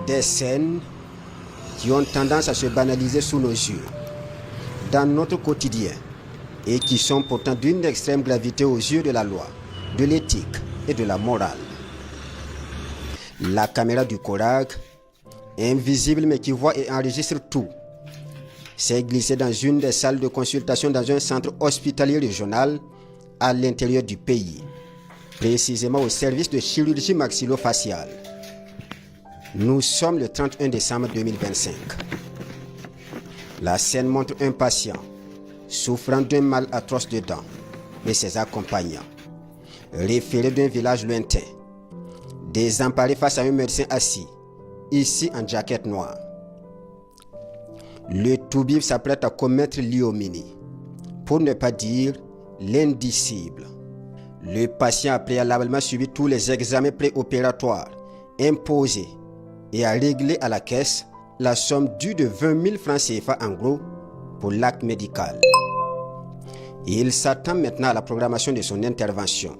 Des scènes qui ont tendance à se banaliser sous nos yeux, dans notre quotidien, et qui sont pourtant d'une extrême gravité aux yeux de la loi, de l'éthique et de la morale. La caméra du Courag, invisible mais qui voit et enregistre tout, s'est glissée dans une des salles de consultation dans un centre hospitalier régional à l'intérieur du pays, précisément au service de chirurgie maxillofaciale. Nous sommes le 31 décembre 2025. La scène montre un patient souffrant d'un mal atroce de dents et ses accompagnants, référés d'un village lointain, désemparés face à un médecin assis, ici en jaquette noire. Le toubib s'apprête à commettre l'ignominie, pour ne pas dire l'indicible. Le patient a préalablement suivi tous les examens préopératoires imposés et a réglé à la caisse la somme due de 20 000 francs CFA en gros pour l'acte médical. Il s'attend maintenant à la programmation de son intervention.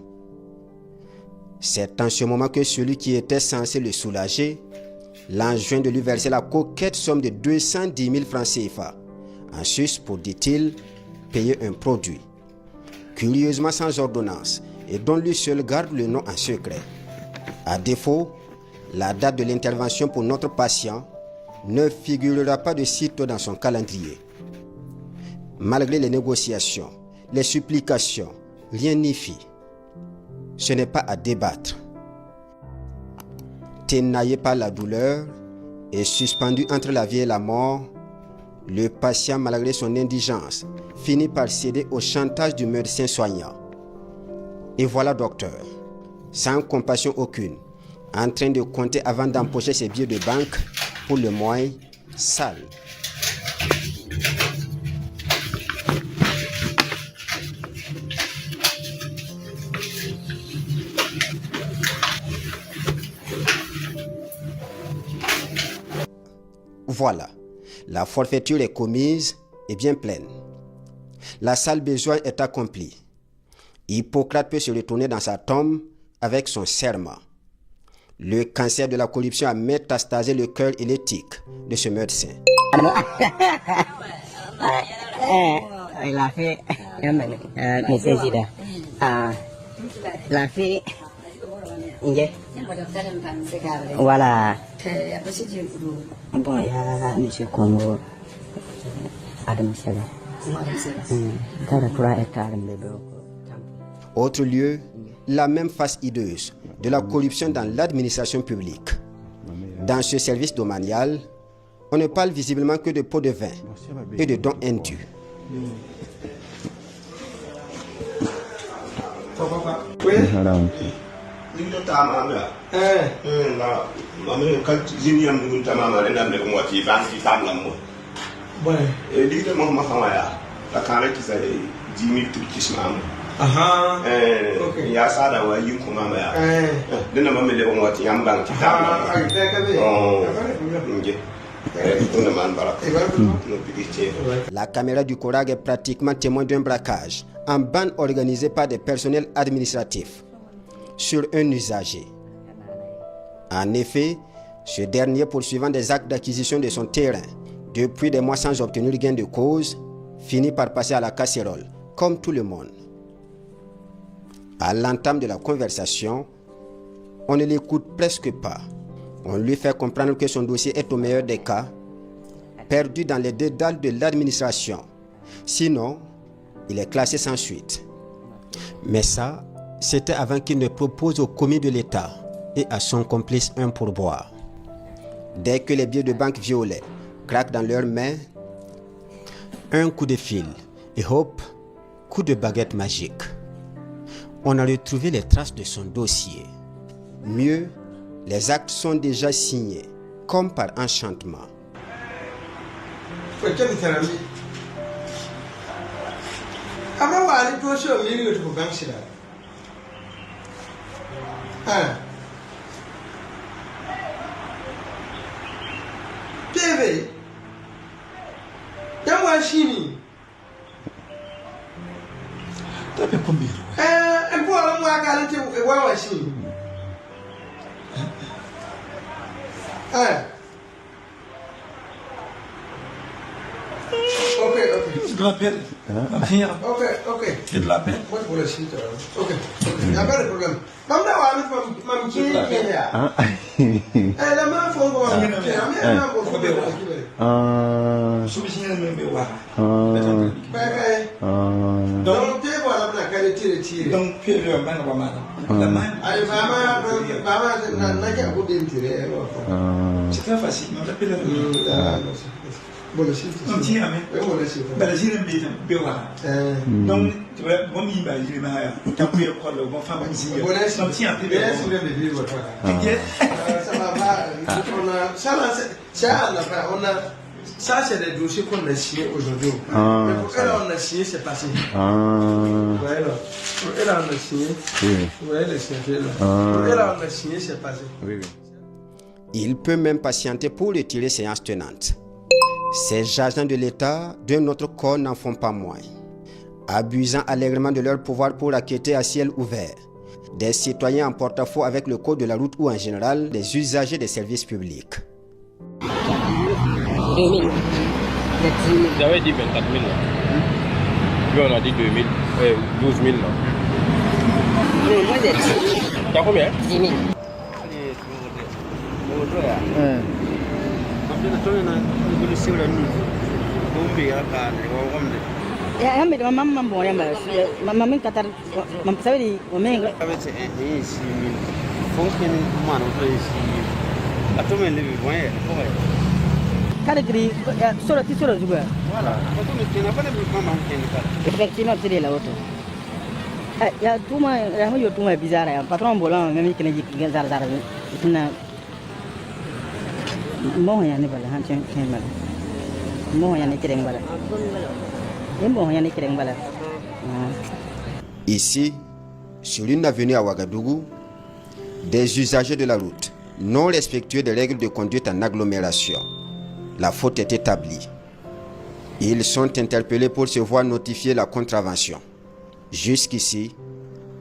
C'est en ce moment que celui qui était censé le soulager l'enjoint de lui verser la coquette somme de 210 000 francs CFA, en sus pour, dit-il, payer un produit, curieusement sans ordonnance, et dont lui seul garde le nom en secret. À défaut, la date de l'intervention pour notre patient ne figurera pas de sitôt dans son calendrier. Malgré les négociations, les supplications, rien n'y fit. Ce n'est pas à débattre. Tenaillé par la douleur et suspendu entre la vie et la mort, le patient, malgré son indigence, finit par céder au chantage du médecin soignant. Et voilà docteur, sans compassion aucune, en train de compter avant d'empocher ses billets de banque pour le mois sale. Voilà, la forfaiture est commise et bien pleine. La sale besogne est accomplie. Hippocrate peut se retourner dans sa tombe avec son serment. Le cancer de la corruption a métastasé le cœur et l'éthique de ce médecin. Voilà. Bon, il y a M. Congo. Adam Sele. Autre lieu, la même face hideuse de la corruption dans l'administration publique. Dans ce service domanial, on ne parle visiblement que de pots de vin et de dons indus. La caméra du Courag est pratiquement témoin d'un braquage en bande organisé par des personnels administratifs sur un usager. En effet, ce dernier, poursuivant des actes d'acquisition de son terrain depuis des mois sans obtenir gain de cause, finit par passer à la casserole, comme tout le monde. À l'entame de la conversation, on ne l'écoute presque pas. On lui fait comprendre que son dossier est au meilleur des cas perdu dans les dédales de l'administration. Sinon, il est classé sans suite. Mais ça, c'était avant qu'il ne propose au commis de l'État et à son complice un pourboire. Dès que les billets de banque violets craquent dans leurs mains, un coup de fil et hop, coup de baguette magique. On a retrouvé les traces de son dossier. Mieux, les actes sont déjà signés, comme par enchantement. combien? Un peu à moi, garantie, et ouais, aussi. Ok. C'est de la peine. Ok. C'est de la peine. Moi, pour le site. Ok. Il n'y a pas de problème. Maman, maman, qui est là? La main, faut voir. Donc, tu vois la qualité de donc, puis le man va mal. La main. allez, maman, n'a qu'à vous d'intérêt. C'est très facile. On l'appelle le. Bon, le site. Non, tiens, mais. Bon, le site. Ben, j'ai un peu donc, tu vois, bon, il va dire, mais tu as pu prendre le bon femme ici. Bon, le site. Non, tiens, tu Bien sûr, de vivre. Ça va, ça, on a. Ça, c'est des dossiers qu'on a signés aujourd'hui. Mais pour elle, on a signé, c'est passé. Voilà. Pour elle, on a signé. Vous voyez les signatures là. Pour elle, on a signé, c'est passé. Il peut même patienter pour retirer séance tenante. Ces agents de l'État d'un autre corps n'en font pas moins, abusant allègrement de leur pouvoir pour acquitter à ciel ouvert des citoyens en porte-à-faux avec le code de la route ou en général des usagers des services publics. 2000. J'avais dit 24 000 là. Lui on a dit 2000, 12 000 là. Non, moi j'ai 10 000. T'as combien? 10 000. Ya ambe mama mambo ya mama mimi katar mama sabi o menga avec un 6 000 fonction mano to ici atome le bien kada gri sura ti sura juga voilà atome tu n'as pas de maman effectivement c'est la auto ya tuma ya mo yo tuma bizarre ya patron bolan même kene jik zar zar na mo ya ne bala han chen bala mo ya ne kireng bala Ici, sur une avenue à Ouagadougou, des usagers de la route non respectueux des règles de conduite en agglomération. La faute est établie. Ils sont interpellés pour se voir notifier la contravention. Jusqu'ici,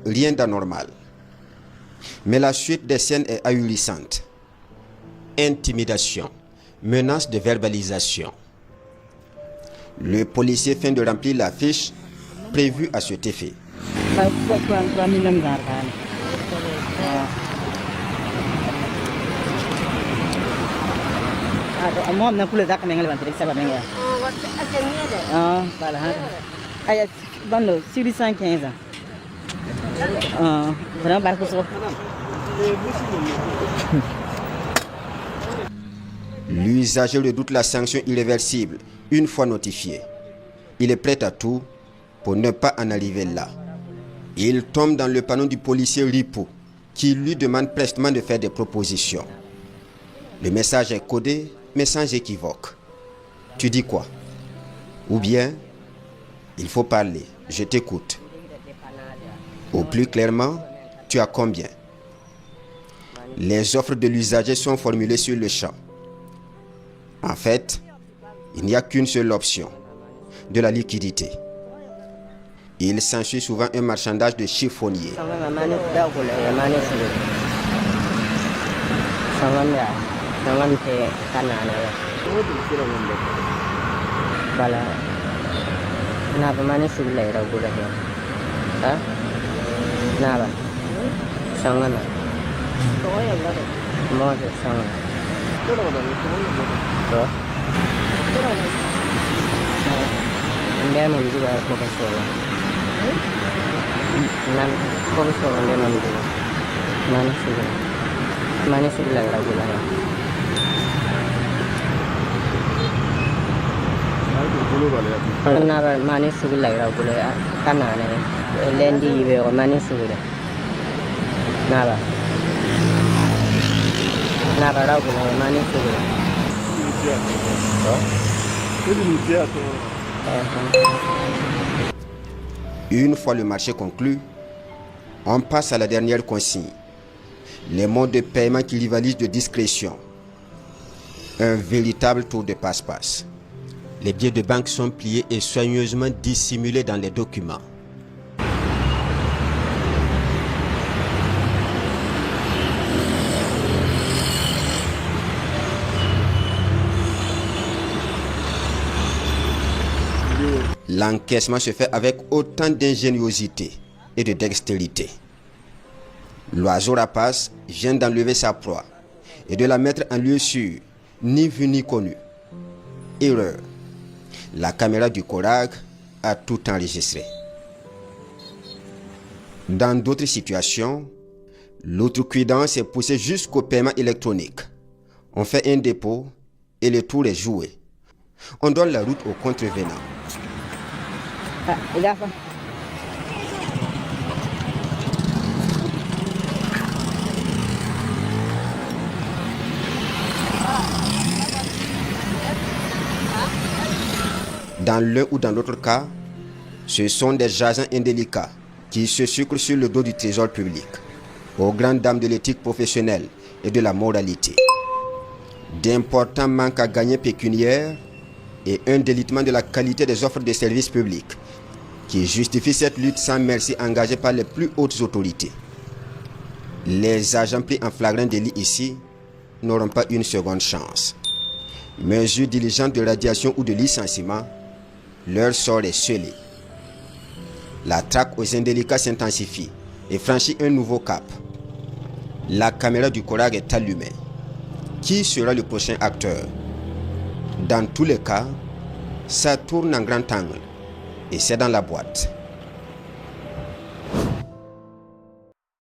rien d'anormal. Mais la suite des scènes est ahurissante. Intimidation, menace de verbalisation. Le policier vient de remplir la fiche prévue à cet effet. L'usager redoute la sanction irréversible une fois notifié. Il est prêt à tout pour ne pas en arriver là. Il tombe dans le panneau du policier Ripo qui lui demande prestement de faire des propositions. Le message est codé, mais sans équivoque. Tu dis quoi? Ou bien, il faut parler, je t'écoute. Ou plus clairement, tu as combien? Les offres de l'usager sont formulées sur le champ. En fait, il n'y a qu'une seule option, de la liquidité. Il s'ensuit souvent un marchandage de chiffonnier. Une fois le marché conclu, on passe à la dernière consigne. Les modes de paiement qui rivalisent de discrétion. Un véritable tour de passe-passe. Les billets de banque sont pliés et soigneusement dissimulés dans les documents. L'encaissement se fait avec autant d'ingéniosité et de dextérité. L'oiseau rapace vient d'enlever sa proie et de la mettre en lieu sûr, ni vu ni connu. Erreur. La caméra du Corag a tout enregistré. Dans d'autres situations, l'outrecuidance est poussée jusqu'au paiement électronique. On fait un dépôt et le tour est joué. On donne la route aux contrevenants. Dans l'un ou dans l'autre cas, ce sont des agents indélicats qui se sucrent sur le dos du trésor public, aux grandes dames de l'éthique professionnelle et de la moralité. D'importants manques à gagner pécuniaires et un délitement de la qualité des offres de services publics qui justifie cette lutte sans merci engagée par les plus hautes autorités. Les agents pris en flagrant délit ici n'auront pas une seconde chance. Mesures diligentes de radiation ou de licenciement, leur sort est scellé. La traque aux indélicats s'intensifie et franchit un nouveau cap. La caméra du Corag est allumée. Qui sera le prochain acteur? Dans tous les cas, ça tourne en grand angle et c'est dans la boîte.